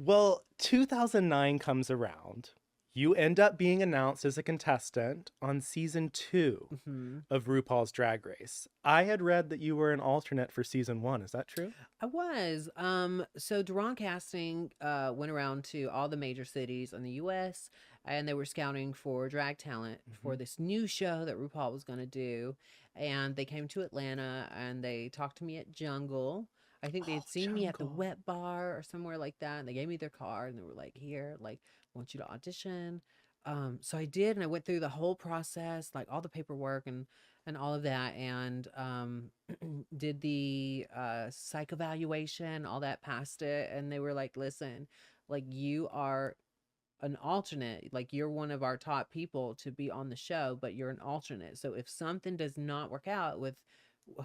Well, 2009 comes around. You end up being announced as a contestant on season 2 Hmm. of RuPaul's Drag Race. I had read that you were an alternate for season 1. Is that true? I was. So Duran Casting went around to all the major cities in the US and they were scouting for drag talent Hmm. for this new show that RuPaul was going to do. And they came to Atlanta and they talked to me at Jungle. I think they Oh, had seen me at the Jungle. Wet Bar or somewhere like that. And they gave me their card and they were like, here, like, I want you to audition. So I did, and I went through the whole process, like all the paperwork and all of that, and did the psych evaluation, all that, passed it, and they were like, "Listen, like you are an alternate, like you're one of our top people to be on the show, but you're an alternate. So if something does not work out with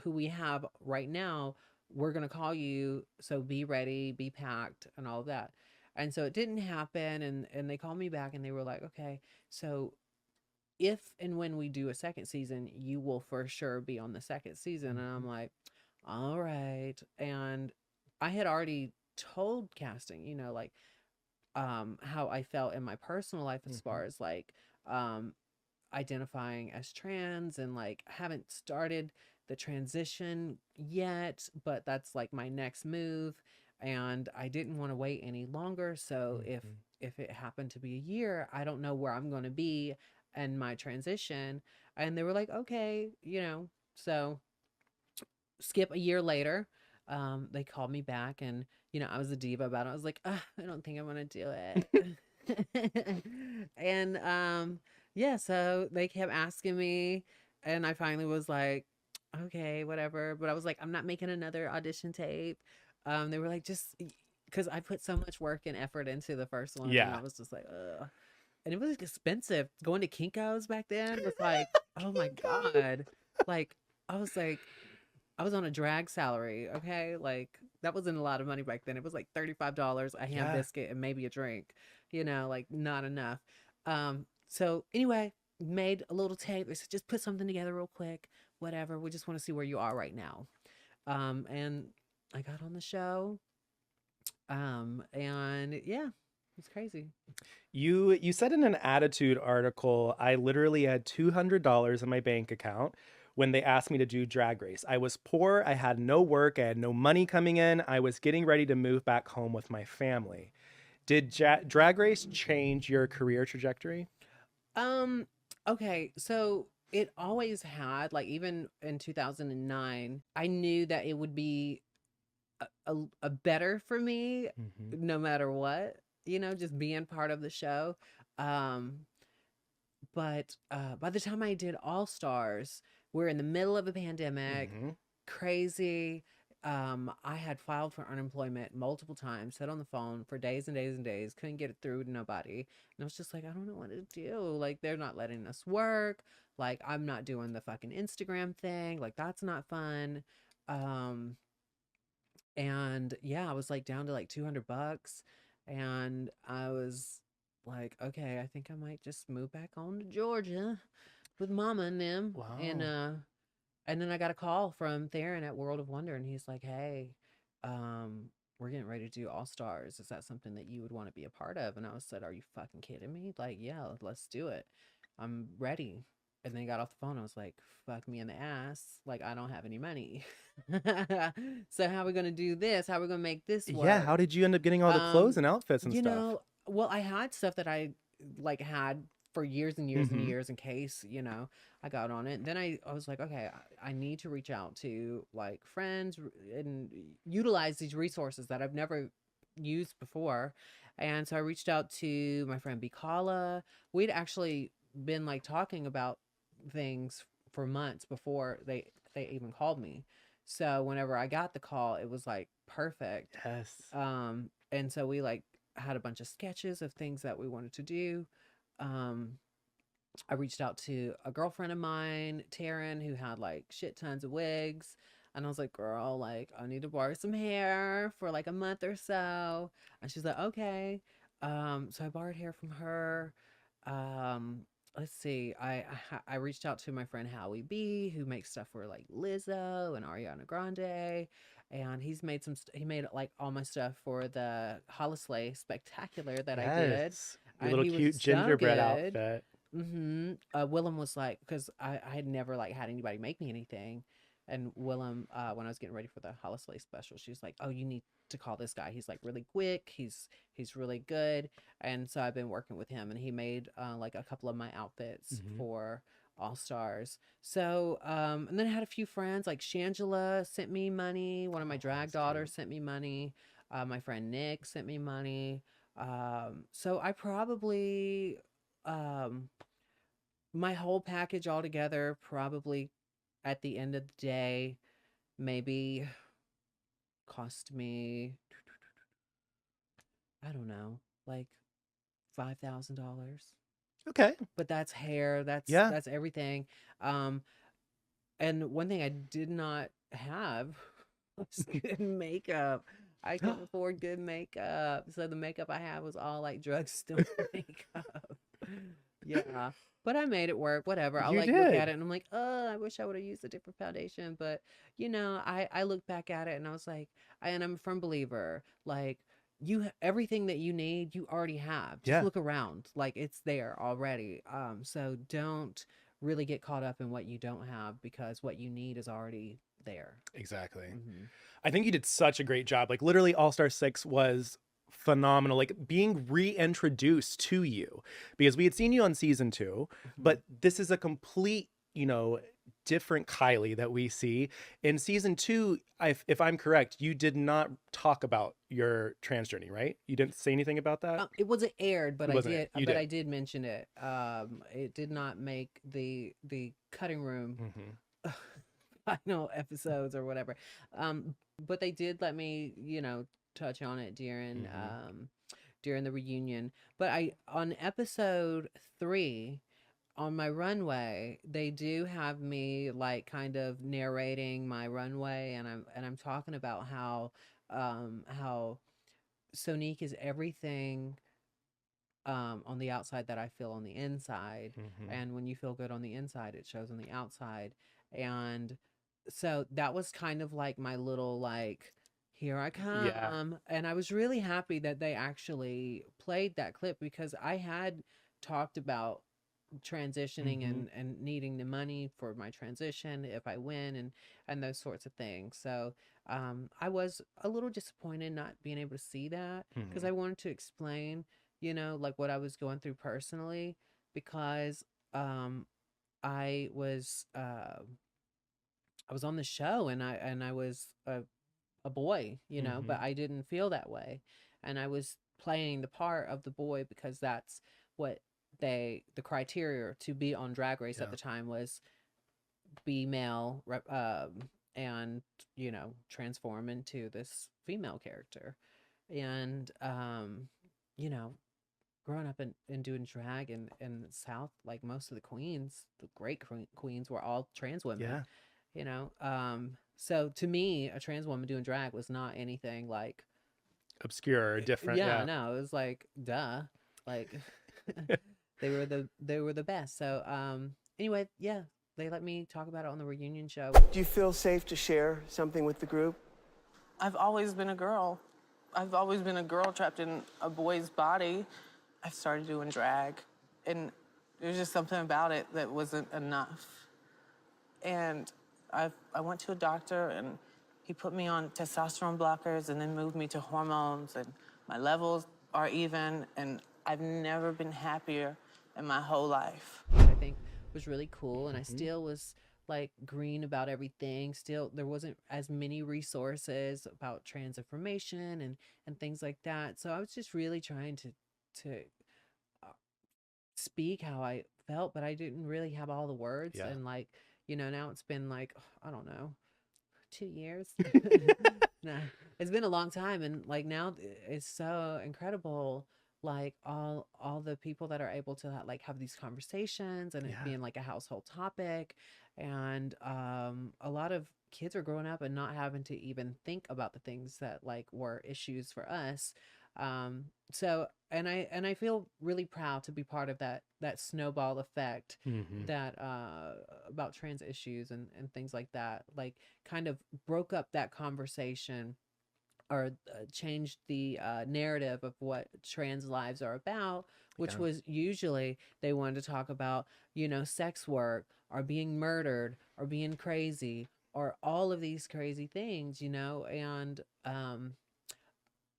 who we have right now, we're gonna call you. So be ready, be packed, and all of that." And so it didn't happen, and they called me back, and they were like, "Okay, so if and when we do a second season, you will for sure be on the second season." And I'm Hmm. like, all right. And I had already told casting, like how I felt in my personal life as Hmm. far as like um identifying as trans, and like I haven't started the transition yet, but that's like my next move, and I didn't want to wait any longer. So Hmm. if it happened to be a year, I don't know where I'm going to be in my transition. And they were like, okay, so skip a year later, they called me back, and I was a diva about it. I was like, I don't think I want to do it. And yeah, so they kept asking me, and I finally was like, okay, whatever. But I was like, I'm not making another audition tape. They were like, just because I put so much work and effort into the first one, and I Yeah. was just like, ugh. And it was expensive. Going to Kinko's back then was like, oh my Kinko's. God. Like, I was like, I was on a drag salary, okay? Like that wasn't a lot of money back then. It was like $35 a ham Yeah. biscuit and maybe a drink, like not enough. So anyway, made a little tape. They said just put something together real quick, whatever. We just want to see where you are right now. And I got on the show. And yeah, it's crazy. You said in an Attitude article, I literally had $200 in my bank account when they asked me to do Drag Race. I was poor, I had no work, I had no money coming in. I was getting ready to move back home with my family. Did Drag Race change your career trajectory? Um, okay, so it always had, like, even in 2009, I knew that it would be a better for me Hmm. no matter what, just being part of the show. Um, but by the time I did All Stars, we're in the middle of a pandemic, Hmm. crazy. I had filed for unemployment multiple times, sat on the phone for days and days and days, couldn't get it through to nobody. And I was just like, I don't know what to do. Like, they're not letting us work. Like, I'm not doing the fucking Instagram thing. Like, that's not fun. Um, and yeah, I was like down to like $200, and I was like, okay, I think I might just move back on to Georgia with mama and them. Wow. And then I got a call from Theron at World of Wonder, and he's like, hey, um, we're getting ready to do All Stars. Is that something that you would want to be a part of? And I was said, are you fucking kidding me? Like, yeah, let's do it. I'm ready. And then he got off the phone. I was like, fuck me in the ass. Like, I don't have any money. So how are we gonna do this? How are we gonna make this Yeah, work? how did you end up getting all the clothes Um, and outfits and stuff? well, I had stuff that I like had for years and years and Hmm. years in case, I got on it. Then I was like, okay, I need to reach out to like friends and utilize these resources that I've never used before. And so I reached out to my friend Bikala. We'd actually been like talking about things for months before they even called me. So whenever I got the call, it was like perfect. Yes. And so we like had a bunch of sketches of things that we wanted to do. Um, I reached out to a girlfriend of mine, Taryn, who had like shit tons of wigs. And I was like, girl, like, I need to borrow some hair for like a month or so. And she's like, okay. So I borrowed hair from her. Um, let's see. I reached out to my friend Howie B, who makes stuff for like Lizzo and Ariana Grande. and he made like all my stuff for the Holisley spectacular that I did, Yes. Your and little he was cute so gingerbread good. outfit. Willem was like, because I had never like had anybody make me anything, and Willem, when I was getting ready for the Holisley special, she was like, "Oh, you need to call this guy. He's like really quick. He's really good." And so I've been working with him, and he made like a couple of my outfits Hmm. for All Stars. So and then I had a few friends like Shangela sent me money. One of my Oh, drag that's cute. daughters sent me money. My friend Nick sent me money. So I probably um my whole package altogether probably at the end of the day maybe cost me, I don't know, like $5,000. Okay. But that's hair, Yeah. that's everything. Um and one thing I did not have was good makeup. I couldn't afford good makeup. So the makeup I had was all like drugstore makeup. Yeah. But I made it work. Whatever. I You like look at did. it and I'm like, oh, I wish I would have used a different foundation. But I look back at it and I was like, and I'm a firm believer, like everything that you need, you already have. Just Yeah, look around. Like it's there already. So don't really get caught up in what you don't have because what you need is already there. exactly. Hmm. I think you did such a great job. Like literally All Star 6 was phenomenal. Like being reintroduced to you because we had seen you on season 2, Hmm. but this is a complete, different Kylie that we see in season 2. If I'm correct, you did not talk about your trans journey, right? You didn't say anything about that. It wasn't aired, It wasn't it. You but did. I did mention it. It did not make the cutting room Hmm. final episodes or whatever. Um, but they did let me, touch on it Hmm. during the reunion. But I on episode 3 on my runway, they do have me like kind of narrating my runway, and I'm talking about how Sonique is everything on the outside that I feel on the inside. Hmm. And when you feel good on the inside, it shows on the outside. And so that was kind of like my little, like, here I Yeah. come. And I was really happy that they actually played that clip because I had talked about transitioning Hmm. and needing the money for my transition if I win and those sorts of things. So I was a little disappointed not being able to see that because Hmm. I wanted to explain, like what I was going through personally because um I was uh I was on the show and I was a boy, Hmm. but I didn't feel that way. And I was playing the part of the boy because that's what the criteria to be on Drag Race at Yeah. the time was be male and transform into this female character. And you know growing up and doing drag in the South, like most of the queens, the great queens were all trans women, Yeah. so to me a trans woman doing drag was not anything like, Obscure or different. yeah, Yeah. no, it was like duh, like they were the best. So anyway, yeah, they let me talk about it on the reunion show. Do you feel safe to share something with the group? I've always been a girl. I've always been a girl trapped in a boy's body. I started doing drag, and there's just something about it that wasn't enough. And I went to a doctor, and he put me on testosterone blockers and then moved me to hormones, and my levels are even, and I've never been happier in my whole life. I think was really cool, and I Hmm. still was like green about everything. Still, there wasn't as many resources about trans information and things like that. So I was just really trying to uh, speak how I felt, but I didn't really have all the words. Yeah. And like, now it's been like, I don't know, 2 years. Nah, it's been a long time, and like now it's so incredible. Like all the people that are able to like have these conversations and it Yeah. being like a household topic, and a lot of kids are growing up and not having to even think about the things that like were issues for us. So and I feel really proud to be part of that snowball effect Hmm. that about trans issues and things like that, like kind of broke up that conversation or changed the narrative of what trans lives are about, which Yeah. was usually they wanted to talk about, sex work or being murdered or being crazy or all of these crazy things, and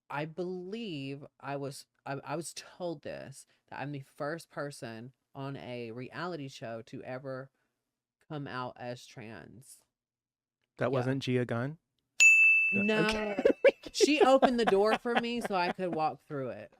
I believe I was told this, that I'm the first person on a reality show to ever come out as trans. That Yeah. wasn't Gia Gunn. No, I'm kidding. No. She opened the door for me so I could walk through it.